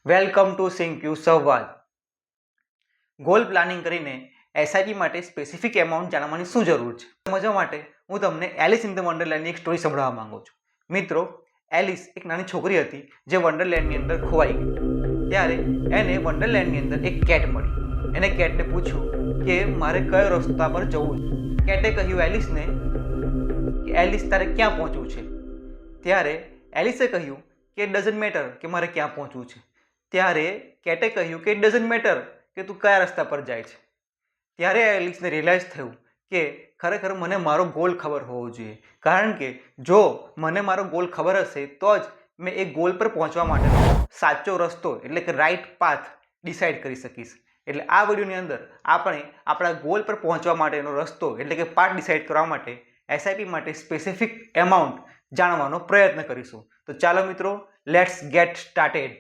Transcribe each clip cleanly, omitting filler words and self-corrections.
Welcome to સિંક્યુ સંવાદ. Goal planning કરીને SIP માટે સ્પેસિફિક એમાઉન્ટ જાણવાની શું જરૂર છે સમજવા માટે હું તમને એલિસ ઇન ધ વન્ડરલેન્ડની એક સ્ટોરી સંભળાવવા માંગુ છું. મિત્રો, એલિસ એક નાની છોકરી હતી જે વન્ડરલેન્ડની અંદર ખોવાઈ ગઈ. ત્યારે એને વન્ડરલેન્ડની અંદર એક કેટ મળી. એને કેટને પૂછ્યું કે મારે કયો રસ્તા પર જવું છે. કેટે કહ્યું એલિસને કે એલિસ તારે ક્યાં પહોંચવું છે. ત્યારે એલિસે કહ્યું કે ઇટ ડઝન્ટ મેટર કે મારે ક્યાં પહોંચવું છે. ત્યારે કેટે કહ્યું કે ઇટ ડઝન્ટ મેટર કે તું કયા રસ્તા પર જાય છે. ત્યારે એલિસને રિયલાઇઝ થયું કે ખરેખર મને મારો ગોલ ખબર હોવો જોઈએ, કારણ કે જો મને મારો ગોલ ખબર હશે તો જ મેં એ ગોલ પર પહોંચવા માટેનો સાચો રસ્તો એટલે કે રાઈટ પાથ ડિસાઇડ કરી શકીશ. એટલે આ વિડીયોની અંદર આપણે આપણા ગોલ પર પહોંચવા માટેનો રસ્તો એટલે કે પાથ ડિસાઇડ કરવા માટે એસઆઈપી માટે સ્પેસિફિક એમાઉન્ટ જાણવાનો પ્રયત્ન કરીશું. તો ચાલો મિત્રો, લેટ્સ ગેટ સ્ટાર્ટેડ.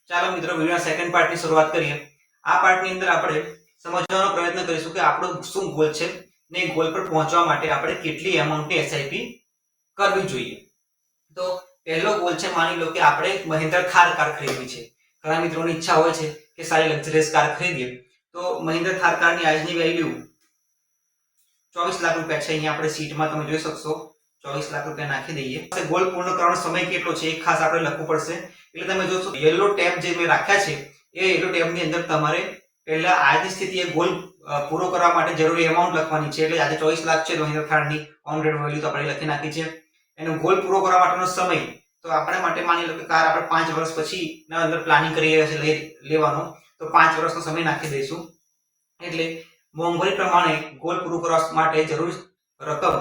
ચાલો મિત્રો, વિડીયોના સેકન્ડ પાર્ટની શરૂઆત કરીએ. આ પાર્ટની અંદર આપણે સમજવાનો પ્રયત્ન કરીશું કે આપણો શું ગોલ છે ને ગોલ પર પહોંચવા માટે આપણે કેટલી એમાઉન્ટની એસઆઈપી કરવી જોઈએ. તો પહેલો ગોલ છે, માની લો કે આપણે મહિન્દ્રા થાર કાર ખરીદવી છે. ઘણા મિત્રોની ઈચ્છા હોય છે કે સારી લક્ઝરિયસ કાર ખરીદીએ. તો મહિન્દ્રા થાર કારની આજની વેલ્યુ 24 લાખ રૂપિયા છે. અહીંયા આપણે સીટમાં તમે જોઈ શકશો 24 લાખ રૂપિયા નાખી દઈએ. ગોલ પૂર્ણ કરવાનો સમય કેટલો છે એ ખાસ આપણે લખવું પડશે. એટલે તમે જોશો યલો ટેબ જે મેં રાખ્યા છે એ યલો ટેબની અંદર તમારે પહેલા આજની સ્થિતિએ ગોલ પૂરો કરવા માટે જરૂરી એમાઉન્ટ લખવાની છે. એટલે આજે 24 લાખ છે તો મહિન્દ્રા થારની ઓન રોડ વેલ્યુ તો આપણે લખી નાખી છે. એનો ગોલ પૂરો કરવા માટેનો સમય તો આપણે માટે માની લો કે કાર આપણે 5 વર્ષ પછી ના અંદર પ્લાનિંગ કરી રહ્યા છે લેવાનો, તો 5 વર્ષનો સમય નાખી દઈશું. એટલે મોંઘવારી પ્રમાણે ગોલ પૂરું કરવા માટે જરૂરી રકમ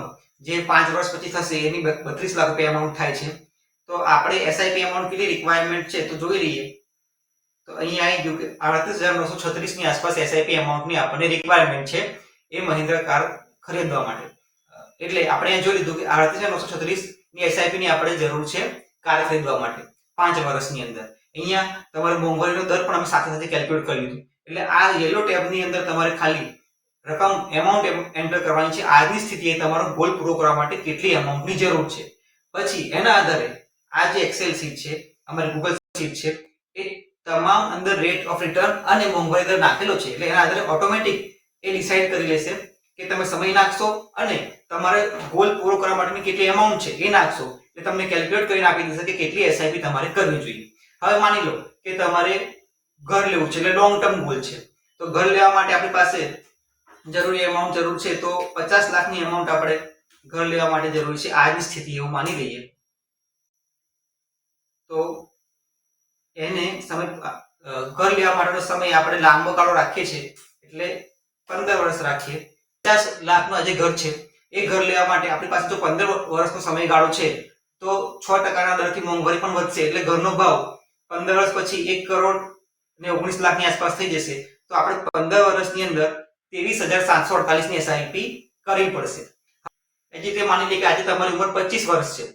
જે 5 વર્ષ પછી થશે એની 32 લાખ રૂપિયા એમાઉન્ટ થાય છે. તો આપણે એસઆઈપી એમાઉન્ટ કેટલી રિક્વાયરમેન્ટ છે તો જોઈ લઈએ. તો અહીંયા આવી ગયું કે 38,936 ની આસપાસ એસઆઈપી એમાઉન્ટની આપણને રિક્વાયરમેન્ટ છે એ મહિન્દ્રા કાર ખરીદવા માટે. એટલે આપણે અહીંયા જોઈ લીધું કે 38,936 ની એસઆઈપી ની આપણે જરૂર છે કાર ખરીદવા માટે 5 વર્ષની અંદર. અહીંયા તમારે મોંઘવારીનો દર પણ અમે સાથે સાથે કેલ્ક્યુલેટ કરી લીધું. એટલે આ યલો ટેબની અંદર તમારે ખાલી રકમ એમાઉન્ટ એન્ટર કરવાની છે. આજની સ્થિતિએ તમારો ગોલ પૂરો કરવા માટે કેટલી એમાઉન્ટની જરૂર છે. પછી એના આધારે આ જે એક્સેલ શીટ છે, અમારી ગૂગલ શીટ છે, એ તમામ અંદર રેટ ઓફ રિટર્ન અને મોંઘવારી દર નાખેલો છે. એટલે એના આધારે ઓટોમેટિક એ ડિસાઈડ કરી લેશે કે તમે સમય નાખશો અને તમારે ગોલ પૂરો કરવા માટેની કેટલી એમાઉન્ટ છે એ નાખશો. એટલે તમને કેલ્ક્યુલેટ કરીને આપી દેશે કે કેટલી એસઆઈપી તમારે કરવી જોઈએ. હવે માની લો કે તમારે ઘર લેવું છે, એટલે લોંગ ટર્મ ગોલ છે. તો ઘર લેવા માટે આપણી પાસે જરૂરી એમાઉન્ટ જરૂર છે. તો 50 લાખની એમાઉન્ટ આપણે ઘર લેવા માટે જરૂરી છે આજની સ્થિતિ એવું માની લઈએ. તો એને સમય ઘર લેવા માટેનો સમય આપણે લાંબો ગાળો રાખીએ છીએ એટલે 15 વર્ષ રાખીએ. 50 લાખનો જે ઘર છે એ ઘર લેવા માટે આપણી પાસે જો 15 વર્ષનો સમયગાળો છે તો 6% દરથી મોંઘવારી પણ વધશે. એટલે ઘરનો ભાવ 15 વર્ષ પછી 1,19 લાખની આસપાસ થઈ જશે. તો આપણે 15 વર્ષની અંદર 23,748 ની એસઆઈપી કરવી પડશે. એ રીતે માની લઈએ કે આજે તમારી ઉંમર 25 વર્ષ છે,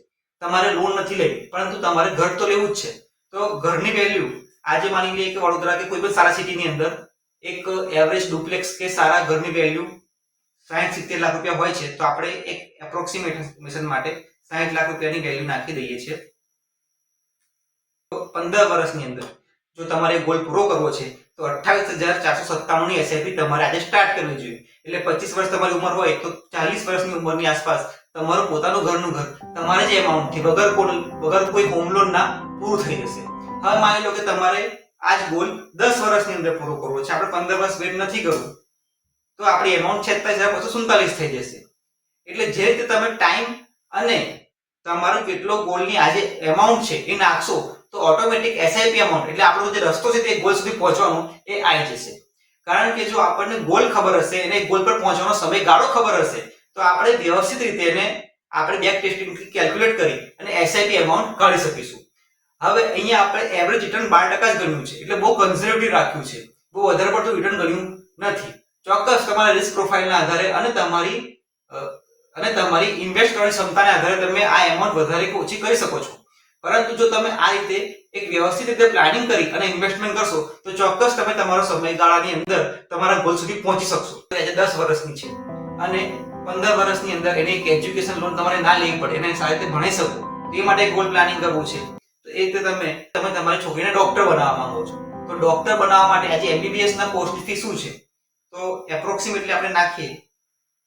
તમારે લોન નથી લેવી પરંતુ તમારે ઘર તો લેવું જ છે. તો ઘરની વેલ્યુ આજે માની લઈએ કે વડોદરા કે કોઈ પણ સારા સિટીની અંદર એક એવરેજ ડુપ્લેક્સ કે સારા ઘરની વેલ્યુ 60-70 લાખ રૂપિયા હોય છે. તો આપણે એક એપ્રોક્સિમેશન માટે 60 લાખ રૂપિયાની વેલ્યુ નાખી દઈએ છીએ. તો 15 વર્ષની અંદર જો તમારે ગોલ પૂરો કરવો છે તો 28,497 ની એસઆઈપી તમારે આજે સ્ટાર્ટ કરવી જોઈએ. એટલે 25 વર્ષ તમારી ઉંમર હોય તો 40 વર્ષની ઉંમરની આસપાસ તમારું પોતાનું ઘરનું ઘર તમારે જે એમાઉન્ટ થી વગર કોઈ હોમ લોન ના પૂરું થઈ જશે. હવે માની લો કે તમારે આ જ ગોલ 10 વર્ષની અંદર પૂરો કરવો છે, આપણે 15 વર્ષ વેટ નથી કરવું, તો આપણી એમાઉન્ટ 46,247 થઈ જશે. એટલે જે રીતે તમે ટાઈમ અને તમારો કેટલો ગોલની આજે એમાઉન્ટ છે એ નાખશો તો ઓટોમેટિક એસઆઈપી એમાઉન્ટ એટલે આપણો જે રસ્તો છે તે ગોલ સુધી પહોંચવાનો એ આવી જશે. કારણ કે જો આપણને ગોલ ખબર હશે અને ગોલ પર પહોંચવાનો સમયગાળો ખબર હશે તો આપણે વ્યવસ્થિત રીતે એને આપણે બેક ટેસ્ટિંગ કેલ્ક્યુલેટ કરી અને એસઆઈપી એમાઉન્ટ કાઢી શકીશું. હવે અહીંયા આપણે એવરેજ રિટર્ન 12% જ ગણ્યું છે, એટલે બહુ કન્ઝર્વેટિવ રાખ્યું છે, બહુ વધારે પડતું રિટર્ન ગણ્યું નથી. ચોક્કસ તમારા રિસ્ક પ્રોફાઇલના આધારે અને તમારી ઇન્વેસ્ટ કરવાની ક્ષમતાના આધારે તમે આ એમાઉન્ટ વધારે કે ઓછી કરી શકો છો. પરંતુ જો તમે આ રીતે એક વ્યવસ્થિત રીતે પ્લાનિંગ કરી અને ઇન્વેસ્ટમેન્ટ કરશો તો ચોક્કસ તમે તમારો સમયગાળાની અંદર તમારા ગોલ સુધી પહોંચી શકશો. આજે 10 વર્ષની છે અને 15 વર્ષની અંદર એની એક એજ્યુકેશન લોન તમારે ના લેવી પડે, એને સારી રીતે ભણી શકો, એ માટે ગોલ પ્લાનિંગ કરવું છે. તો એ રીતે તમે તમારી છોકરીને ડોક્ટર બનાવવા માંગો છો, તો ડોક્ટર બનાવવા માટે આજે એમબીબીએસ ના કોર્સની ફી શું છે, તો એપ્રોક્સિમેટલી આપણે નાખીએ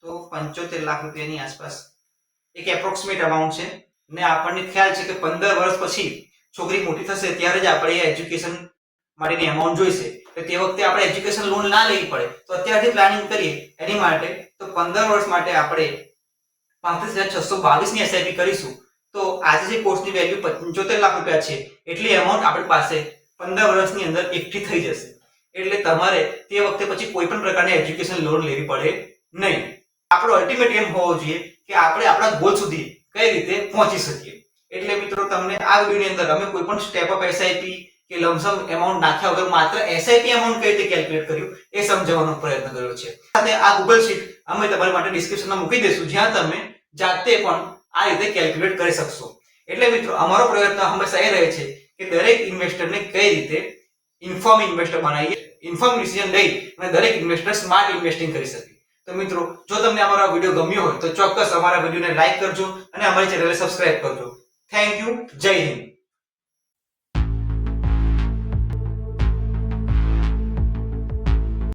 તો 75 લાખ રૂપિયાની આસપાસ એક એપ્રોક્સિમેટ અમાઉન્ટ છે. ને આપણને ખ્યાલ છે કે 15 વર્ષ પછી છોકરી મોટી થશે ત્યારે જ આપણે એજ્યુકેશન માટેની અમાઉન્ટ જોઈશે. તો તે વખતે આપણે એજ્યુકેશન લોન ના લેવી પડે, તો અત્યારથી પ્લાનિંગ કરીએ એની માટે. તો 15 વર્ષ માટે આપણે 35,622 ની એસઆઈપી કરીશું. તો આજે જે કોર્સની વેલ્યુ 75 લાખ રૂપિયા છે, એટલી અમાઉન્ટ આપણી પાસે 15 વર્ષની અંદર એકઠી થઈ જશે. એટલે તમારે તે વખતે પછી કોઈ પણ પ્રકારની એજ્યુકેશન લોન લેવી પડે નહીં. આપણો અલ્ટિમેટ એમ હોવો જોઈએ કે આપણે આપણા ગોલ સુધી કઈ રીતે પહોંચી શકીએ. એટલે મિત્રો તમને આ વિડિયોની અંદર અમે કોઈ પણ સ્ટેપ અપ એસઆઈપી કે લમસમ એમાઉન્ટ નાખ્યા વગર માત્ર એસઆઈપી એમાઉન્ટ કઈ રીતે કેલ્ક્યુલેટ કર્યું એ સમજાવવાનો પ્રયત્ન કર્યો છે. સાથે આ ગૂગલ શીટ અમે તમારા માટે ડિસ્ક્રિપ્શનમાં મૂકી દઈશું, જ્યાં તમે જાતે પણ આ રીતે કેલ્ક્યુલેટ કરી શકશો. એટલે મિત્રો અમારો પ્રયત્ન હંમેશા એ રહે છે કે દરેક ઇન્વેસ્ટરને કઈ રીતે ઇન્ફોર્મ ઇન્વેસ્ટર બનાવીએ, ઇન્ફોર્મ ડિસિઝન લઈ અને દરેક ઇન્વેસ્ટર સ્માર્ટ ઇન્વેસ્ટિંગ કરી શકે. તો મિત્રો જો તમને અમારો વિડિયો ગમ્યો હોય તો ચોક્કસ અમારા વિડિયોને લાઈક કરજો અને અમારી ચેનલને સબસ્ક્રાઇબ કરજો. Thank you. જય હિન્દ.